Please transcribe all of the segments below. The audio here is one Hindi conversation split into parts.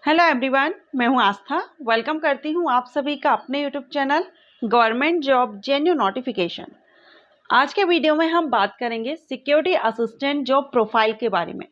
हेलो एवरीवन, मैं हूं आस्था। वेलकम करती हूं आप सभी का अपने YouTube channel government job जेन्यू notification. आज के वीडियो में हम बात करेंगे सिक्योरिटी असिस्टेंट जॉब प्रोफाइल के बारे में।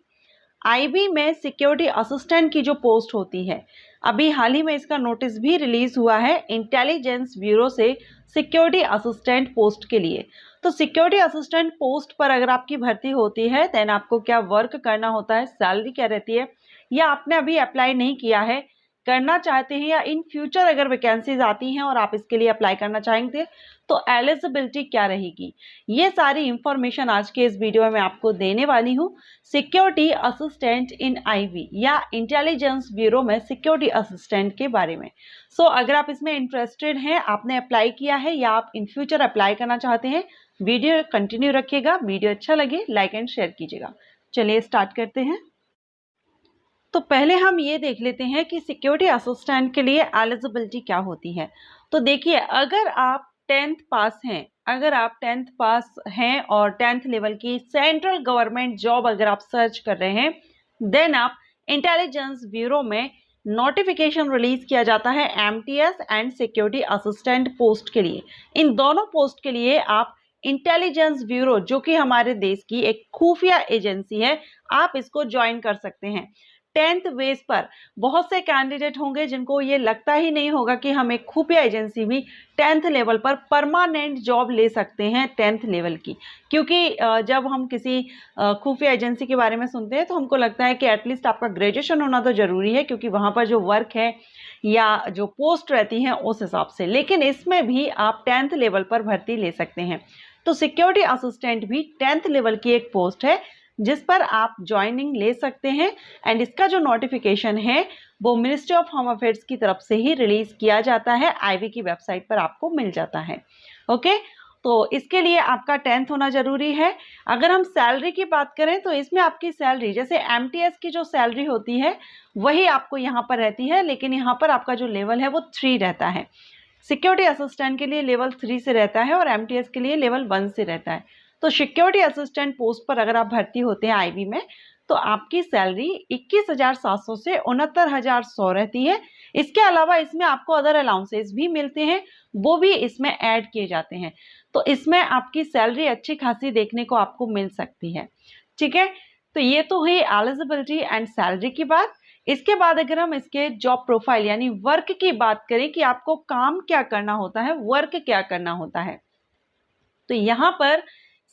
आईबी में सिक्योरिटी असिस्टेंट की जो पोस्ट होती है, अभी हाल ही में इसका नोटिस भी रिलीज हुआ है इंटेलिजेंस ब्यूरो से सिक्योरिटी असिस्टेंट पोस्ट के लिए। तो सिक्योरिटी असिस्टेंट पोस्ट पर अगर आपकी भर्ती होती है देन आपको क्या वर्क करना होता है, सैलरी क्या रहती है, या आपने अभी अप्लाई नहीं किया है, करना चाहते हैं, या इन फ्यूचर अगर वैकेंसीज आती हैं और आप इसके लिए अप्लाई करना चाहेंगे तो एलिजिबिलिटी क्या रहेगी, ये सारी इंफॉर्मेशन आज के इस वीडियो में मैं आपको देने वाली हूँ। सिक्योरिटी असिस्टेंट इन आईबी या इंटेलिजेंस ब्यूरो में सिक्योरिटी असिस्टेंट के बारे में। अगर आप इसमें इंटरेस्टेड हैं, आपने अप्लाई किया है या आप इन फ्यूचर अप्लाई करना चाहते हैं, वीडियो कंटिन्यू रखिएगा। वीडियो अच्छा लगे लाइक एंड शेयर कीजिएगा। चलिए स्टार्ट करते हैं। तो पहले हम ये देख लेते हैं कि सिक्योरिटी असिस्टेंट के लिए एलिजिबिलिटी क्या होती है। तो देखिए, अगर आप 10th पास हैं और 10th लेवल की सेंट्रल गवर्नमेंट जॉब अगर आप सर्च कर रहे हैं, देन आप इंटेलिजेंस ब्यूरो में नोटिफिकेशन रिलीज किया जाता है MTS and security assistant post के लिए। इन दोनों पोस्ट के लिए आप इंटेलिजेंस ब्यूरो, जो कि हमारे देश की एक खुफिया एजेंसी है, आप इसको ज्वाइन कर सकते हैं। 10th बेस पर बहुत से कैंडिडेट होंगे जिनको ये लगता ही नहीं होगा कि हम एक खुफिया एजेंसी भी 10th लेवल पर परमानेंट जॉब ले सकते हैं 10th लेवल की। क्योंकि जब हम किसी खुफिया एजेंसी के बारे में सुनते हैं तो हमको लगता है कि एटलीस्ट आपका ग्रेजुएशन होना तो ज़रूरी है, क्योंकि वहाँ पर जो वर्क है या जो पोस्ट रहती हैं उस हिसाब से। लेकिन इसमें भी आप 10th लेवल पर भर्ती ले सकते हैं। तो सिक्योरिटी असिस्टेंट भी 10th लेवल की एक पोस्ट है जिस पर आप ज्वाइनिंग ले सकते हैं। एंड इसका जो नोटिफिकेशन है वो मिनिस्ट्री ऑफ होम अफेयर्स की तरफ से ही रिलीज किया जाता है, आईबी की वेबसाइट पर आपको मिल जाता है। ओके, तो इसके लिए आपका 10th होना जरूरी है। अगर हम सैलरी की बात करें तो इसमें आपकी सैलरी जैसे एमटीएस की जो सैलरी होती है वही आपको यहाँ पर रहती है, लेकिन यहाँ पर आपका जो लेवल है वो 3 रहता है। सिक्योरिटी असिस्टेंट के लिए लेवल 3 से रहता है और एमटीएस के लिए लेवल 1 से रहता है। तो सिक्योरिटी असिस्टेंट पोस्ट पर अगर आप भर्ती होते हैं आईबी में तो आपकी सैलरी 21,700 से 69,100 रहती है। इसके अलावा इसमें आपको अदर अलाउंसेस भी मिलते हैं, वो भी इसमें ऐड किए जाते हैं। तो इसमें आपकी सैलरी अच्छी खासी देखने को आपको मिल सकती है। ठीक है, तो ये तो हुई एलिजिबिलिटी एंड सैलरी की बात। इसके बाद अगर हम इसके जॉब प्रोफाइल यानी वर्क की बात करें कि आपको काम क्या करना होता है, वर्क क्या करना होता है, तो यहाँ पर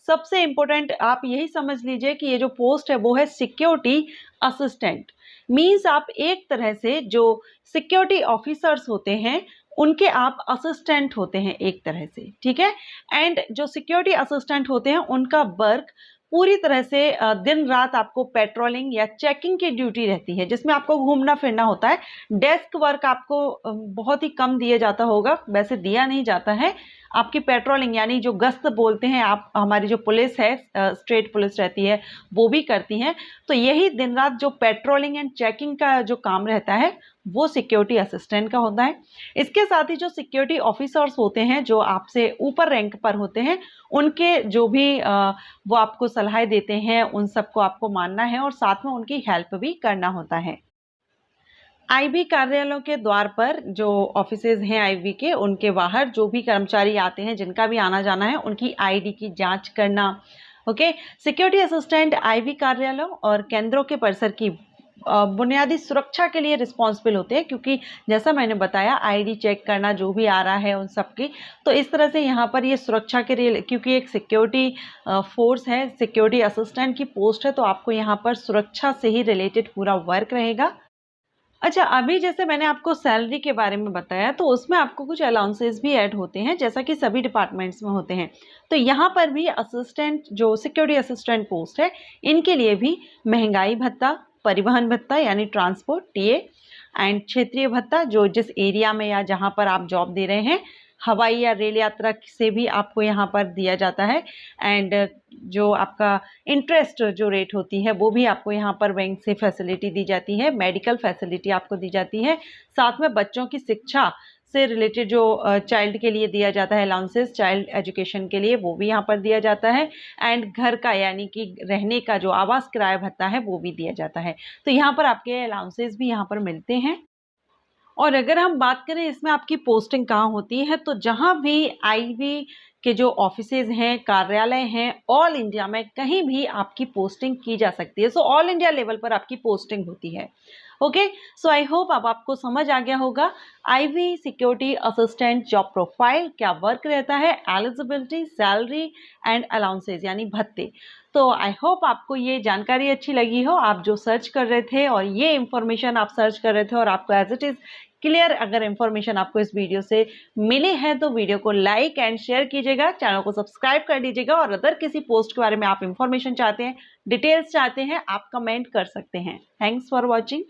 सबसे इंपॉर्टेंट आप यही समझ लीजिए कि ये जो पोस्ट है वो है सिक्योरिटी असिस्टेंट। मींस आप एक तरह से जो सिक्योरिटी ऑफिसर्स होते हैं उनके आप असिस्टेंट होते हैं एक तरह से। ठीक है, एंड जो सिक्योरिटी असिस्टेंट होते हैं उनका वर्क पूरी तरह से दिन रात आपको पेट्रोलिंग या चेकिंग की ड्यूटी रहती है, जिसमें आपको घूमना फिरना होता है। डेस्क वर्क आपको बहुत ही कम दिया जाता होगा, वैसे दिया नहीं जाता है। आपकी पेट्रोलिंग यानी जो गश्त बोलते हैं आप, हमारी जो पुलिस है स्टेट पुलिस रहती है वो भी करती हैं। तो यही दिन रात जो पेट्रोलिंग एंड चेकिंग का जो काम रहता है वो सिक्योरिटी असिस्टेंट का होता है। इसके साथ ही जो सिक्योरिटी ऑफिसर्स होते हैं जो आपसे ऊपर रैंक पर होते हैं, उनके जो भी वो आपको सलाह देते हैं उन सबको आपको मानना है और साथ में उनकी हेल्प भी करना होता है। आईबी कार्यालयों के द्वार पर जो ऑफिसेज हैं आईबी के, उनके बाहर जो भी कर्मचारी आते हैं जिनका भी आना जाना है उनकी आईडी की जांच करना। ओके, सिक्योरिटी असिस्टेंट आईबी कार्यालयों और केंद्रों के परिसर की बुनियादी सुरक्षा के लिए रिस्पॉन्सिबल होते हैं, क्योंकि जैसा मैंने बताया आईडी चेक करना जो भी आ रहा है उन सब की। तो इस तरह से यहाँ पर ये सुरक्षा के लिए, क्योंकि एक सिक्योरिटी फोर्स है, सिक्योरिटी असिस्टेंट की पोस्ट है, तो आपको यहाँ पर सुरक्षा से ही रिलेटेड पूरा वर्क रहेगा। अच्छा, अभी जैसे मैंने आपको सैलरी के बारे में बताया तो उसमें आपको कुछ अलाउंसेस भी ऐड होते हैं जैसा कि सभी डिपार्टमेंट्स में होते हैं। तो यहाँ पर भी असिस्टेंट जो सिक्योरिटी असिस्टेंट पोस्ट है इनके लिए भी महंगाई भत्ता, परिवहन भत्ता यानी ट्रांसपोर्ट टीए, एंड क्षेत्रीय भत्ता जो जिस एरिया में या जहाँ पर आप जॉब दे रहे हैं हवाई या रेल यात्रा से भी आपको यहाँ पर दिया जाता है। एंड जो आपका इंटरेस्ट जो रेट होती है वो भी आपको यहाँ पर बैंक से फैसिलिटी दी जाती है। मेडिकल फैसिलिटी आपको दी जाती है। साथ में बच्चों की शिक्षा से रिलेटेड जो चाइल्ड के लिए दिया जाता है अलाउंसेस, चाइल्ड एजुकेशन के लिए, वो भी यहाँ पर दिया जाता है। एंड घर का यानी कि रहने का जो आवास किराया भत्ता है वो भी दिया जाता है। तो यहाँ पर आपके अलाउंसेस भी यहाँ पर मिलते हैं। और अगर हम बात करें इसमें आपकी पोस्टिंग कहाँ होती है, तो जहाँ भी आईबी के जो ऑफिसेज हैं, कार्यालय हैं, ऑल इंडिया में कहीं भी आपकी पोस्टिंग की जा सकती है। सो ऑल इंडिया लेवल पर आपकी पोस्टिंग होती है। ओके, सो आई होप अब आपको समझ आ गया होगा IB security assistant job profile क्या वर्क रहता है, एलिजिबिलिटी, सैलरी एंड अलाउंसेज यानी भत्ते। तो आई होप आपको ये जानकारी अच्छी लगी हो, आप जो सर्च कर रहे थे और ये इंफॉर्मेशन आप सर्च कर रहे थे और आपको एज इट इज़ क्लियर अगर इंफॉर्मेशन आपको इस वीडियो से मिली है तो वीडियो को लाइक एंड शेयर कीजिएगा, चैनल को सब्सक्राइब कर दीजिएगा। और अगर किसी पोस्ट के बारे में आप इंफॉर्मेशन चाहते हैं, डिटेल्स चाहते हैं, आप कमेंट कर सकते हैं। Thanks for watching.